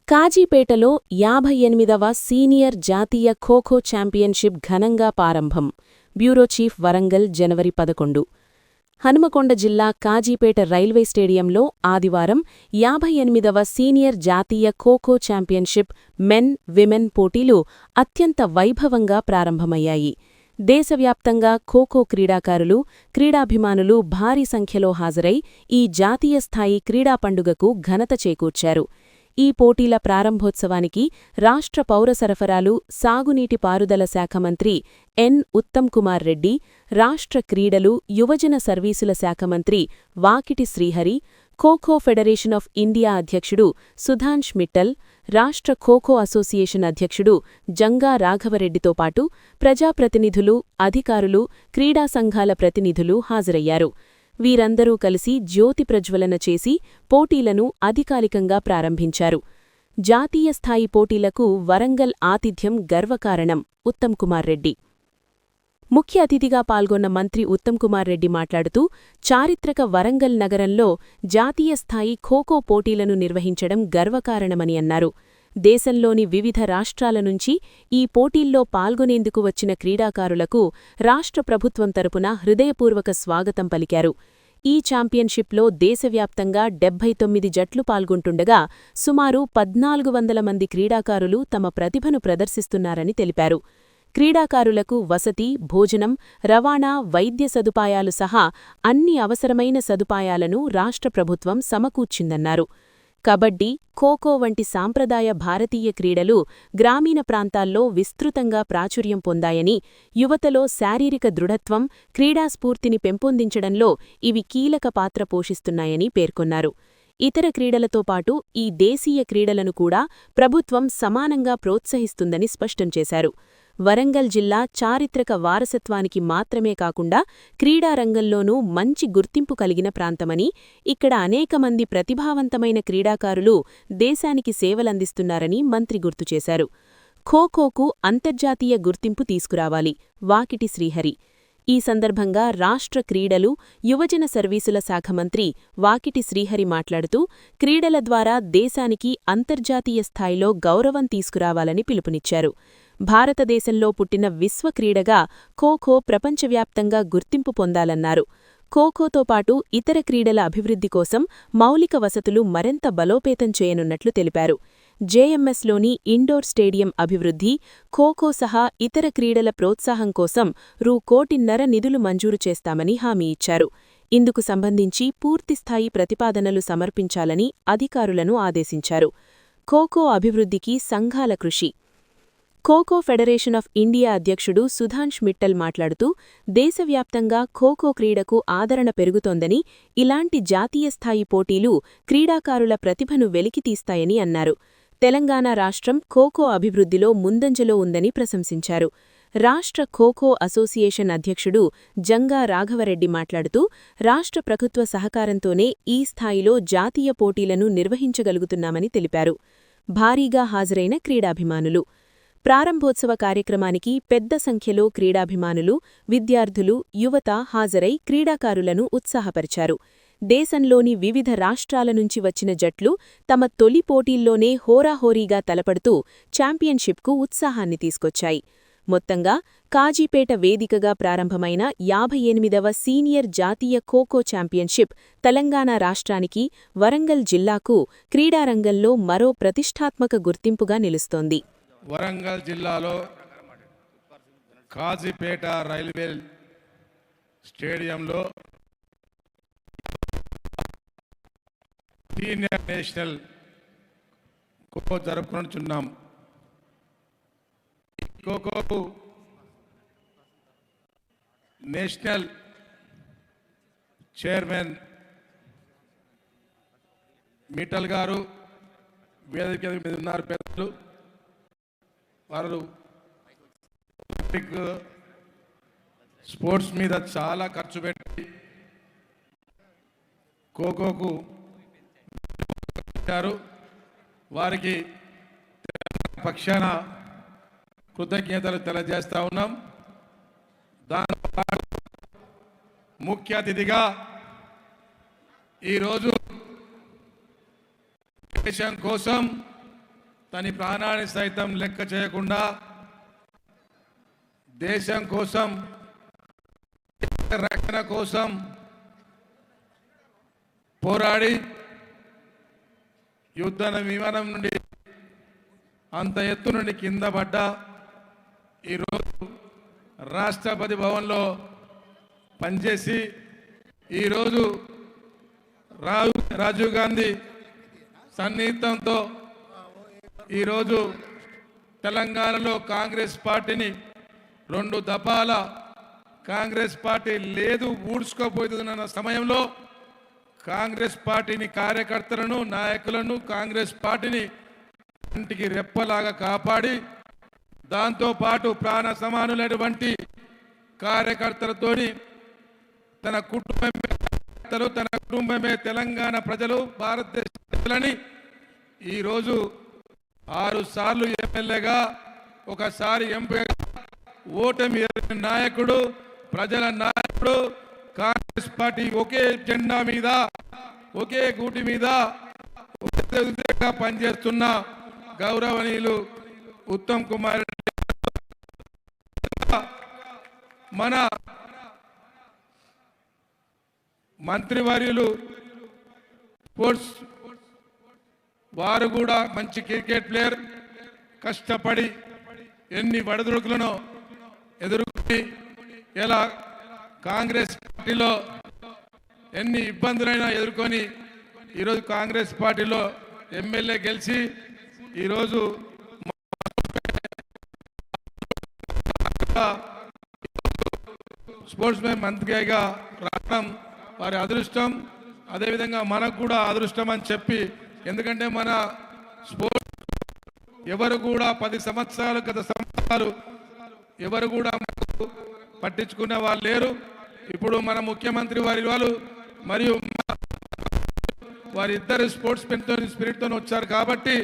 కాజీపేటలో 58వ senior జాతీయ kho kho championship ఘనంగా ప్రారంభం. బ్యూరో చీఫ్ వరంగల్ జనవరి 11. హనుమకొండ జిల్లా కాజీపేట రైల్వే స్టేడియంలో ఆదివారం 58వ సీనియర్ జాతీయ ఖోఖో ఛాంపియన్షిప్ మెన్, విమెన్ పోటీలు అత్యంత వైభవంగా ప్రారంభమయ్యాయి. దేశవ్యాప్తంగా ఖోఖో క్రీడాకారులు, క్రీడాభిమానులు భారీ సంఖ్యలో హాజరై ఈ జాతీయ స్థాయి క్రీడా పండుగకు ఘనత చేకూర్చారు. ఈ పోటీల ప్రారంభోత్సవానికి రాష్ట్ర పౌర సరఫరాలు, సాగునీటి పారుదల శాఖ మంత్రి ఎన్. ఉత్తమ్ కుమార్ రెడ్డి, రాష్ట్ర క్రీడలు, యువజన సర్వీసుల శాఖ మంత్రి Vakiti Srihari, kho kho federation of India అధ్యక్షుడు సుధాంష్ మిట్టల్, రాష్ట్ర ఖోఖో అసోసియేషన్ అధ్యక్షుడు జంగా రాఘవరెడ్డితో పాటు ప్రజాప్రతినిధులు, అధికారులు, క్రీడా సంఘాల ప్రతినిధులు హాజరయ్యారు. వీరందరూ కలిసి జ్యోతి ప్రజ్వలన చేసి పోటీలను అధికారికంగా ప్రారంభించారు. జాతీయ స్థాయి పోటీలకు వరంగల్ ఆతిథ్యం గర్వకారణం. ఉత్తమ్ కుమార్ రెడ్డి ముఖ్య అతిథిగా పాల్గొన్న మంత్రి ఉత్తమ్ కుమార్ రెడ్డి మాట్లాడుతూ, చారిత్రక వరంగల్ నగరంలో జాతీయ స్థాయి ఖోఖో పోటీలను నిర్వహించడం గర్వకారణమని అన్నారు. దేశంలోని వివిధ రాష్ట్రాల నుంచి ఈ పోటీల్లో పాల్గొనేందుకు వచ్చిన క్రీడాకారులకు రాష్ట్ర ప్రభుత్వం తరపున హృదయపూర్వక స్వాగతం పలికారు. ఈ ఛాంపియన్షిప్లో దేశవ్యాప్తంగా 79 జట్లు పాల్గొంటుండగా సుమారు 1400 మంది క్రీడాకారులు తమ ప్రతిభను ప్రదర్శిస్తున్నారని తెలిపారు. క్రీడాకారులకు వసతి, భోజనం, రవాణా, వైద్య సదుపాయాలు సహా అన్ని అవసరమైన సదుపాయాలను రాష్ట్ర ప్రభుత్వం సమకూర్చిందన్నారు. కబడ్డీ, ఖోఖో వంటి సాంప్రదాయ భారతీయ క్రీడలు గ్రామీణ ప్రాంతాల్లో విస్తృతంగా ప్రాచుర్యం పొందాయని, యువతలో శారీరక దృఢత్వం, క్రీడాస్ఫూర్తిని పెంపొందించడంలో ఇవి కీలక పాత్ర పోషిస్తున్నాయని పేర్కొన్నారు. ఇతర క్రీడలతో పాటు ఈ దేశీయ క్రీడలను కూడా ప్రభుత్వం సమానంగా ప్రోత్సహిస్తుందని స్పష్టం చేశారు. వరంగల్ జిల్లా చారిత్రక వారసత్వానికి మాత్రమే కాకుండా క్రీడారంగంలోనూ మంచి గుర్తింపు కలిగిన ప్రాంతమని, ఇక్కడ అనేకమంది ప్రతిభావంతమైన క్రీడాకారులు దేశానికి సేవలందిస్తున్నారని మంత్రి గుర్తుచేశారు. ఖోఖోకు అంతర్జాతీయ గుర్తింపు తీసుకురావాలి. వాకిటి శ్రీహరి ఈ సందర్భంగా రాష్ట్ర క్రీడలు, యువజన సర్వీసుల శాఖ మంత్రి వాకిటి శ్రీహరి మాట్లాడుతూ, క్రీడల ద్వారా దేశానికి అంతర్జాతీయ స్థాయిలో గౌరవం తీసుకురావాలని పిలుపునిచ్చారు. భారతదేశంలో పుట్టిన విశ్వక్రీడగా ఖోఖో ప్రపంచవ్యాప్తంగా గుర్తింపు పొందాలన్నారు. ఖోఖోతో పాటు ఇతర క్రీడల అభివృద్ధి కోసం మౌలిక వసతులు మరింత బలోపేతం చేయనున్నట్లు తెలిపారు. జేఎంఎస్లోని ఇండోర్ స్టేడియం అభివృద్ధి, ఖోఖో సహా ఇతర క్రీడల ప్రోత్సాహం కోసం రూ. 1.5 నిధులు మంజూరు చేస్తామని హామీ ఇచ్చారు. ఇందుకు సంబంధించి పూర్తిస్థాయి ప్రతిపాదనలు సమర్పించాలని అధికారులను ఆదేశించారు. ఖోఖో అభివృద్ధికి సంఘాల కృషి. ఖోఖో ఫెడరేషన్ ఆఫ్ ఇండియా అధ్యక్షుడు సుధాంష్ మిట్టల్ మాట్లాడుతూ, దేశవ్యాప్తంగా ఖోఖో క్రీడకు ఆదరణ పెరుగుతోందని, ఇలాంటి జాతీయ స్థాయి పోటీలు క్రీడాకారుల ప్రతిభను వెలికితీస్తాయని అన్నారు. తెలంగాణ రాష్ట్రం ఖోఖో అభివృద్ధిలో ముందంజలో ఉందని ప్రశంసించారు. రాష్ట్ర ఖోఖో అసోసియేషన్ అధ్యక్షుడు జంగా రాఘవరెడ్డి మాట్లాడుతూ, రాష్ట్ర ప్రభుత్వ సహకారంతోనే ఈ స్థాయిలో జాతీయ పోటీలను నిర్వహించగలుగుతున్నామని తెలిపారు. భారీగా హాజరైన క్రీడాభిమానులు. ప్రారంభోత్సవ కార్యక్రమానికి పెద్ద సంఖ్యలో క్రీడాభిమానులు, విద్యార్థులు, యువత హాజరై క్రీడాకారులను ఉత్సాహపరిచారు. దేశంలోని వివిధ రాష్ట్రాల నుంచి వచ్చిన జట్లు తమ తొలి పోటీల్లోనే హోరాహోరీగా తలపడుతూ ఛాంపియన్షిప్కు ఉత్సాహాన్ని తీసుకొచ్చాయి. మొత్తంగా కాజీపేట వేదికగా ప్రారంభమైన 58వ సీనియర్ జాతీయ ఖోఖో ఛాంపియన్షిప్ తెలంగాణ రాష్ట్రానికి, వరంగల్ జిల్లాకు క్రీడారంగంలో మరో ప్రతిష్టాత్మక గుర్తింపుగా నిలుస్తోంది. వరంగల్ జిల్లాలో కాజీపేట రైల్వే స్టేడియంలో సీనియర్ నేషనల్ ఖోఖో జరుపుకుంటున్నాం. ఖోఖోకు నేషనల్ చైర్మన్ మిట్టల్ గారు వేదిక మీద ఉన్నారు. పెద్దలు వారు స్పోర్ట్స్ మీద చాలా ఖర్చు పెట్టి ఖోఖోకు వారికి పక్షాన కృతజ్ఞతలు తెలియజేస్తా ఉన్నాం. దానితో ముఖ్య అతిథిగా ఈరోజు దేశం కోసం తన ప్రాణాన్ని సైతం లెక్క చేయకుండా దేశం కోసం, రక్షణ కోసం పోరాడి యుద్ధ విమానం నుండి అంత ఎత్తు నుండి కింద పడ్డ ఈరోజు రాష్ట్రపతి భవన్లో పనిచేసి ఈరోజు రాజీవ్ గాంధీ సన్నిహితంతో ఈరోజు తెలంగాణలో కాంగ్రెస్ పార్టీని 2 దఫాల కాంగ్రెస్ పార్టీ లేదు ఊడ్చుకోపోతున్న సమయంలో కాంగ్రెస్ పార్టీని కార్యకర్తలను, నాయకులను, కాంగ్రెస్ పార్టీని ఇంటికి రెప్పలాగా కాపాడి దాంతో పాటు ప్రాణ సమానులైనటువంటి కార్యకర్తలతోని తన కుటుంబమే తెలంగాణ ప్రజలు, భారతదేశ ప్రజలని ఈరోజు 6 సార్లు ఎమ్మెల్యేగా, ఒకసారి ఎంపీగా ఓటమి నాయకుడు, ప్రజల నాయకుడు, కాంగ్రెస్ పార్టీ ఒకే జెండా మీద, ఒకే గూటి మీద పనిచేస్తున్న గౌరవనీయులు ఉత్తమ్ కుమార్ రెడ్డి మన మంత్రివర్యులు స్పోర్ట్స్ వారు కూడా మంచి క్రికెట్ ప్లేయర్, కష్టపడి ఎన్ని వడదుడుకులను ఎదుర్కొని ఎలా కాంగ్రెస్ పార్టీలో ఎన్ని ఇబ్బందులైనా ఎదుర్కొని ఈరోజు కాంగ్రెస్ పార్టీలో ఎమ్మెల్యే గెలిచి ఈరోజు స్పోర్ట్స్ మ్యాన్ మంత్రిగా రావడం వారి అదృష్టం. అదేవిధంగా మనకు కూడా అదృష్టం అని చెప్పి, ఎందుకంటే మన స్పోర్ట్స్ ఎవరు కూడా 10 సంవత్సరాలు గత సంవత్సరాలు ఎవరు కూడా పట్టించుకునే వాళ్ళు లేరు. ఇప్పుడు మన ముఖ్యమంత్రి వాళ్ళు మరియు వారిద్దరు స్పోర్ట్స్ స్పిరిట్తో వచ్చారు కాబట్టి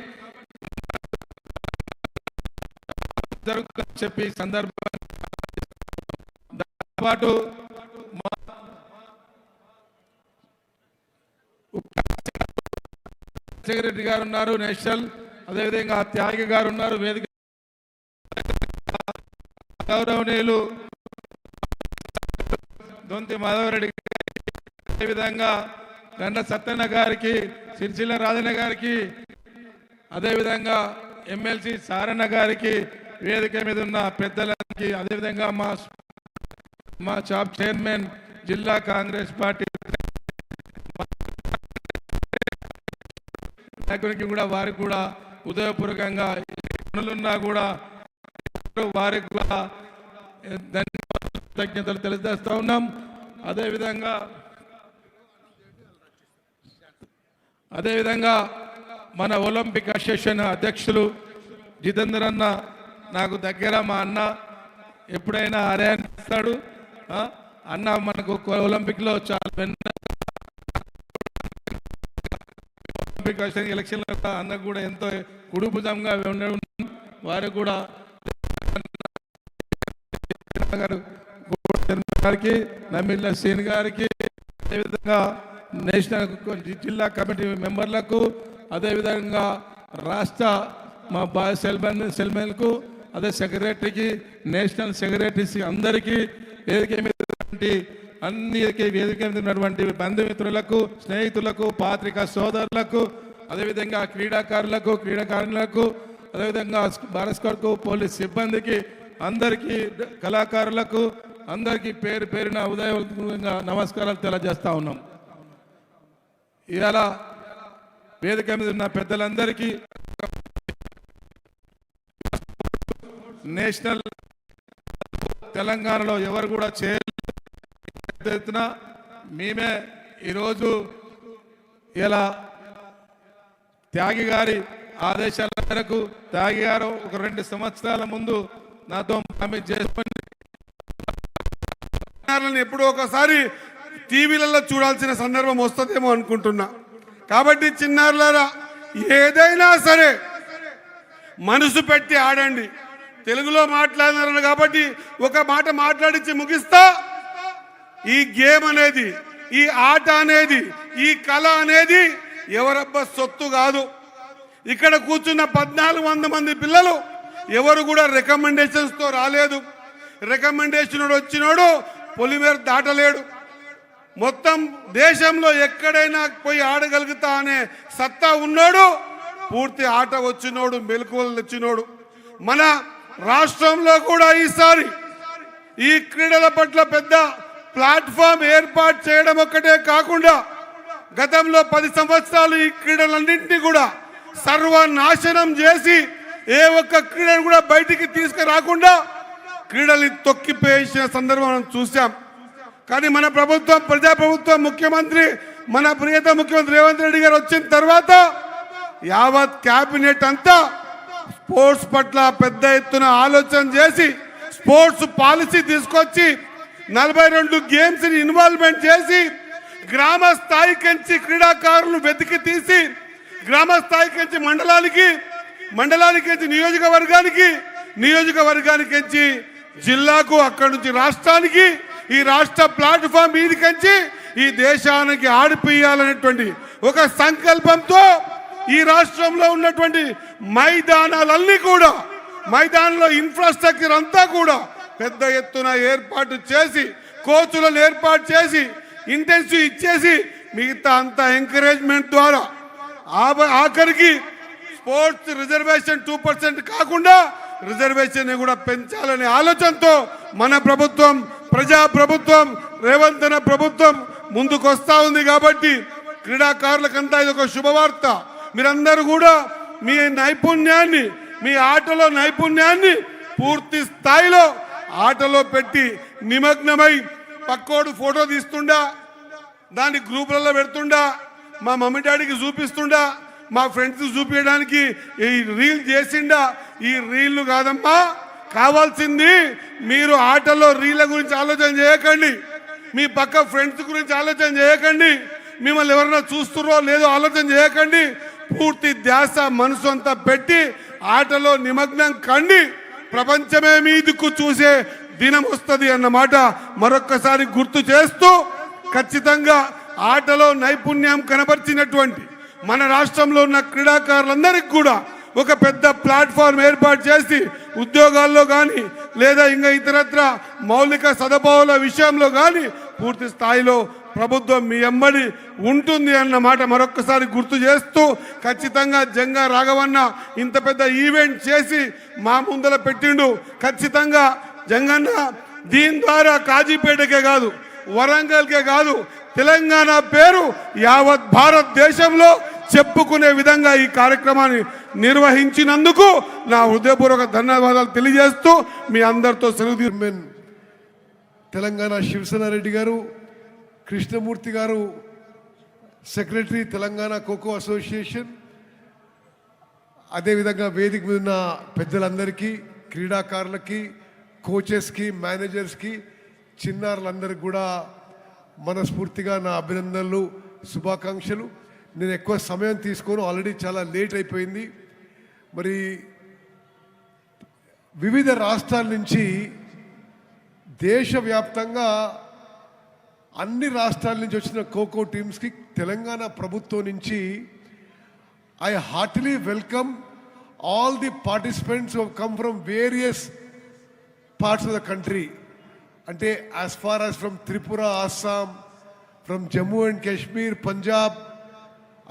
జరుగుతుందని చెప్పి సందర్భంగా పాటు సెక్రటరీ గారు ఉన్నారు నేషనల్, అదేవిధంగా త్యాగి గారు ఉన్నారు వేదిక, గౌరవనీయులు దొంతి మాధవరెడ్డి, అదేవిధంగా గండ సత్యన్న గారికి, సిరిసిల్ల రాజన్న గారికి, అదేవిధంగా ఎమ్మెల్సీ సారన్న గారికి, వేదిక మీద ఉన్న పెద్దలకి, అదేవిధంగా మా షాప్ చైర్మన్ జిల్లా కాంగ్రెస్ పార్టీ నాయకునికి కూడా వారికి కూడా ఉదయపూర్వకంగా పనులున్నా కూడా వారికి కూడా కృతజ్ఞతలు తెలియజేస్తా ఉన్నాం. అదేవిధంగా మన ఒలింపిక్ అసోసియేషన్ అధ్యక్షులు జితేందర్ అన్న నాకు దగ్గర, మా అన్న ఎప్పుడైనా హర్యానా ఇస్తాడు అన్న, మనకు ఒలింపిక్లో చాలా ఒలింపిక్ ఎలక్షన్లో అన్న కూడా ఎంతో కుడుపుజంగా ఉండడం, వారు కూడా గారికి, నమిళ్ళ సీన్ గారికి, అదేవిధంగా నేషనల్ జిల్లా కమిటీ మెంబర్లకు, అదేవిధంగా రాష్ట్ర మా బాయ్ సెల్మెన్కు, అదే సెక్రటరీకి, నేషనల్ సెక్రటరీస్ అందరికీ, వేదిక మీద అన్నిటికీ వేదిక మీద ఉన్నటువంటి బంధుమిత్రులకు, స్నేహితులకు, పాత్రికా సోదరులకు, అదేవిధంగా క్రీడాకారులకు, అదేవిధంగా భారత్ స్కోర్కు, పోలీస్ సిబ్బందికి, అందరికీ, కళాకారులకు అందరికీ పేరు పేరున ఉదయపూర్వకంగా నమస్కారాలు తెలియజేస్తా ఉన్నాం. ఇవాళ వేదిక మీద ఉన్న పెద్దలందరికీ నేషనల్ తెలంగాణలో ఎవరు కూడా చేయలేతున్న మేమే ఈరోజు ఇలా త్యాగి గారి ఆదేశాల మేరకు త్యాగి గారు ఒక 2 సంవత్సరాల ముందు నాతో ప్రామిస్ చేసుకొని ఎప్పుడో ఒకసారి టీవీలలో చూడాల్సిన సందర్భం వస్తుందేమో అనుకుంటున్నా. కాబట్టి చిన్నారులారా, ఏదైనా సరే మనసు పెట్టి ఆడండి. తెలుగులో మాట్లాడినారు కాబట్టి ఒక మాట మాట్లాడించి ముగిస్తా. ఈ గేమ్ అనేది, ఈ ఆట అనేది, ఈ కళ అనేది ఎవరబ్బా సొత్తు కాదు. ఇక్కడ కూర్చున్న 1400 మంది పిల్లలు ఎవరు కూడా రికమెండేషన్స్తో రాలేదు. రికమెండేషన్ వచ్చినోడు పొలిమేర దాటలేడు. మొత్తం దేశంలో ఎక్కడైనా పోయి ఆడగలుగుతా అనే సత్తా ఉన్నోడు, పూర్తి ఆట వచ్చినోడు, మెలకువలు వచ్చినోడు. మన రాష్ట్రంలో కూడా ఈసారి ఈ క్రీడల పట్ల పెద్ద ప్లాట్ఫామ్ ఏర్పాటు చేయడం ఒక్కటే కాకుండా గతంలో 10 సంవత్సరాలు ఈ క్రీడలన్నింటినీ కూడా సర్వనాశనం చేసి ఏ ఒక్క క్రీడను కూడా బయటికి తీసుకురాకుండా క్రీడల్ని తొక్కిపేసిన సందర్భం మనం చూసాం. కానీ మన ప్రభుత్వం, ప్రజాప్రభుత్వం, ముఖ్యమంత్రి, మన ప్రియత ముఖ్యమంత్రి రేవంత్ రెడ్డి గారు వచ్చిన తర్వాత యావత్ క్యాబినెట్ అంతా స్పోర్ట్స్ పట్ల పెద్ద ఎత్తున ఆలోచన చేసి స్పోర్ట్స్ పాలసీ తీసుకొచ్చి 42 గేమ్స్ ని ఇన్వాల్వ్మెంట్ చేసి గ్రామ స్థాయికి నుంచి క్రీడాకారులు వెతికి తీసి గ్రామ స్థాయికి నుంచి మండలానికి నుంచి నియోజకవర్గానికి నుంచి జిల్లాకు, అక్కడి నుంచి రాష్ట్రానికి, ఈ రాష్ట్ర ప్లాట్ఫామ్ మీదికించి ఈ దేశానికి ఆడిపియాలనేటువంటి ఒక సంకల్పంతో ఈ రాష్ట్రంలో ఉన్నటువంటి మైదానాలన్నీ కూడా, మైదానంలో ఇన్ఫ్రాస్ట్రక్చర్ అంతా కూడా పెద్ద ఎత్తున ఏర్పాటు చేసి, కోచులను ఏర్పాటు చేసి, ఇంటెన్సివ్ ఇచ్చేసి, మిగతా అంతా ఎంకరేజ్మెంట్ ద్వారా ఆఖరికి స్పోర్ట్స్ రిజర్వేషన్ 2% కాకుండా రిజర్వేషన్ కూడా పెంచాలనే ఆలోచనతో మన ప్రభుత్వం, ప్రజాప్రభుత్వం, రేవంత్ అన్న ప్రభుత్వం ముందుకు వస్తా ఉంది. కాబట్టి క్రీడాకారులకంతా ఇది ఒక శుభవార్త. మీరందరూ కూడా మీ నైపుణ్యాన్ని, మీ ఆటలో నైపుణ్యాన్ని పూర్తి స్థాయిలో ఆటలో పెట్టి నిమగ్నమై పక్కోడు ఫోటో తీస్తుండా, దాన్ని గ్రూపులలో పెడుతుండా, మా మమ్మీ డాడీకి చూపిస్తుండా, మా ఫ్రెండ్స్ చూపించడానికి ఈ రీల్ చేసిండా. ఈ రీళ్లు కాదమ్మా కావాల్సింది. మీరు ఆటలో రీళ్ళ గురించి ఆలోచన చేయకండి, మీ పక్క ఫ్రెండ్స్ గురించి ఆలోచన చేయకండి, మిమ్మల్ని ఎవరైనా చూస్తున్నారో లేదో ఆలోచన చేయకండి. పూర్తి ధ్యాస మనసు అంతా పెట్టి ఆటలో నిమగ్నం కండి. ప్రపంచమే మీ దిక్కు చూసే దినం వస్తుంది అన్నమాట మరొక్కసారి గుర్తు చేస్తూ, ఖచ్చితంగా ఆటలో నైపుణ్యం కనబర్చినటువంటి మన రాష్ట్రంలో ఉన్న క్రీడాకారులందరికీ కూడా ఒక పెద్ద ప్లాట్ఫామ్ ఏర్పాటు చేసి ఉద్యోగాల్లో కానీ లేదా ఇంకా ఇతరత్ర మౌలిక సదుపాయాల విషయంలో కానీ పూర్తి స్థాయిలో ప్రభుత్వం మీ ఎమ్మడి ఉంటుంది అన్నమాట మరొక్కసారి గుర్తు చేస్తూ, ఖచ్చితంగా జంగా రాఘవన్న ఇంత పెద్ద ఈవెంట్ చేసి మా ముందర పెట్టిండు. ఖచ్చితంగా జంగన్న దీని ద్వారా కాజీపేటకే కాదు, వరంగల్కే కాదు, తెలంగాణ పేరు యావత్ భారతదేశంలో చెప్పుకునే విధంగా ఈ కార్యక్రమాన్ని నిర్వహించినందుకు నా హృదయపూర్వక ధన్యవాదాలు తెలియజేస్తూ మీ అందరితో సెలవు. తెలంగాణ శివసేనారెడ్డి గారు, కృష్ణమూర్తి గారు, సెక్రటరీ తెలంగాణ ఖోఖో అసోసియేషన్, అదేవిధంగా వేదిక మీద ఉన్న పెద్దలందరికీ, క్రీడాకారులకి, కోచెస్కి, మేనేజర్స్కి, చిన్నారులందరికీ కూడా మనస్ఫూర్తిగా నా అభినందనలు, శుభాకాంక్షలు. నేను ఎక్కువ సమయం తీసుకోను, ఆల్రెడీ చాలా లేట్ అయిపోయింది. మరి వివిధ రాష్ట్రాల నుంచి దేశవ్యాప్తంగా అన్ని రాష్ట్రాల నుంచి వచ్చిన ఖోఖో టీమ్స్కి తెలంగాణ ప్రభుత్వం నుంచి I heartly welcome all the participants who come from various parts of the country. అంటే as far as from Tripura, Assam, from Jammu and Kashmir, Punjab,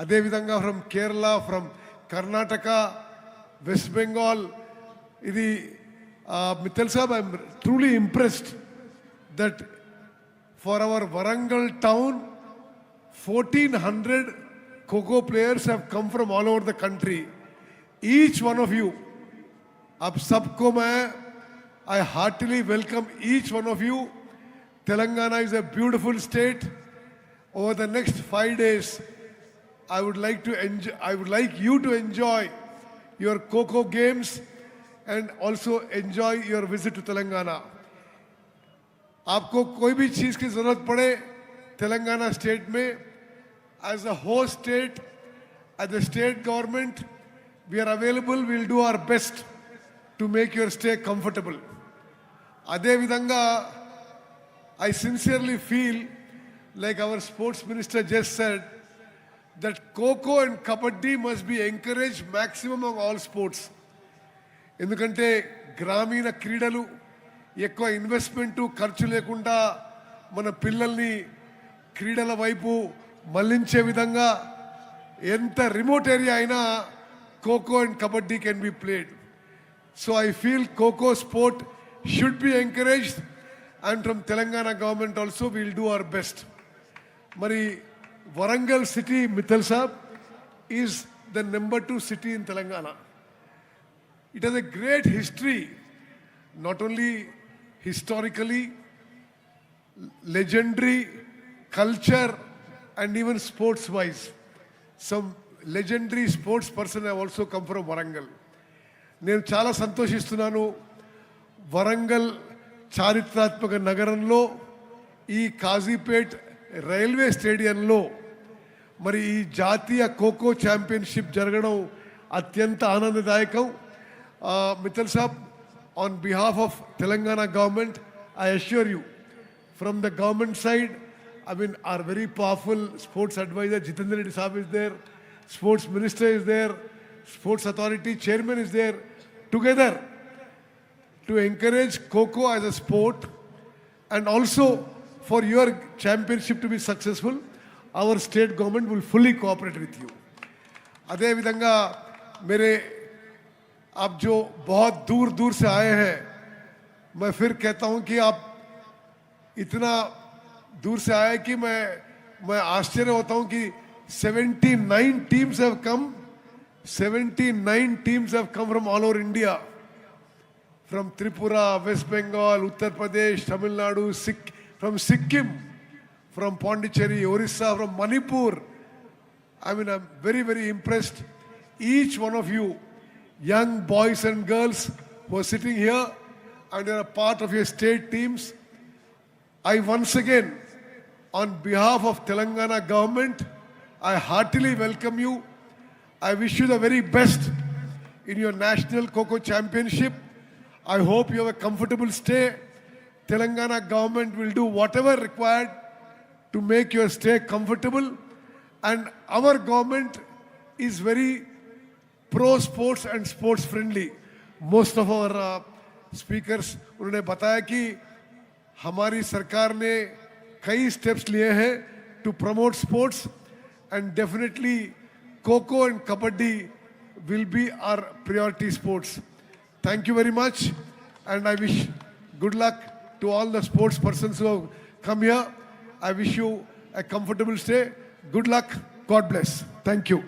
అదేవిధంగా ఫ్రమ్ కేరళ, ఫ్రమ్ కర్ణాటక, వెస్ట్ బెంగాల్. ఇది మీకు తెలుసా, I'm truly impressed that for our Warangal town, 1400 Kho players have come from all over the country. Each one of you, ab sabko main, I heartily welcome each one of you. Telangana is a beautiful state. Over the next 5 days, I would like you to enjoy your Kho games and also enjoy your visit to Telangana. आपको कोई भी चीज़ की ज़रूरत पड़े Telangana state में, as a host state, as a state government, we are available. Will do our best to make your stay comfortable. अदे विधंगा I sincerely feel like our sports minister just said that Kho and Kabaddi must be encouraged maximum among all sports. ఎందుకంటే గ్రామీణ క్రీడలు ఎక్కువ investment ఖర్చు లేకుండా మన పిల్లల్ని క్రీడల వైపు మళ్లించే విధంగా ఎంత రిమోట్ ఏరియా అయినా kho kho and kabaddi can be played. So I feel kho kho sport should be encouraged and from Telangana government also will do our best. మరి Warangal city Mittal saab is the number 2 city in Telangana. It has a great history, not only historically, legendary, culture, and even sports-wise. Some legendary sports person have also come from Warangal. నేను చాలా సంతోషిస్తున్నాను. వరంగల్ చారిత్రాత్మక నగరంలో ఈ Kazipet railway స్టేడియంలో మరి ఈ జాతీయ ఖోఖో ఛాంపియన్షిప్ జరగడం అత్యంత ఆనందదాయకం. Mittal Saab, on behalf of Telangana government, I assure you, from the government side, I mean, our very powerful sports advisor Jitendra Reddy Saab is there, sports minister is there, sports authority chairman is there, together to encourage Kho as a sport and also for your championship to be successful, our state government will fully cooperate with you. अदे विधंगा मेरे आप जो बहुत दूर दूर से आए हैं, मैं फिर कहता हूं कि आप इतना दूर से आए कि मैं आश्चर्य होता हूं कि 79 teams have come. 79 teams have come from all over India, from Tripura, West Bengal, Uttar Pradesh, Tamil Nadu, from Sikkim, from Pondicherry, Orissa, from Manipur. I mean, I'm very, very impressed. Each one of you, young boys and girls who are sitting here and are a part of your state teams, I once again, on behalf of Telangana government, I heartily welcome you. I wish you the very best in your national Kho championship. I hope you have a comfortable stay. Telangana government will do whatever required to make your stay comfortable, and our government is very pro sports and sports friendly. Most of our speakers उन्होंने बताया कि हमारी सरकार ने कई steps लिए हैं to promote sports, and definitely Kho and Kabaddi will be our priority sports. Thank you very much, and I wish good luck to all the sports persons who have come here. I wish you a comfortable stay. Good luck. God bless. Thank you.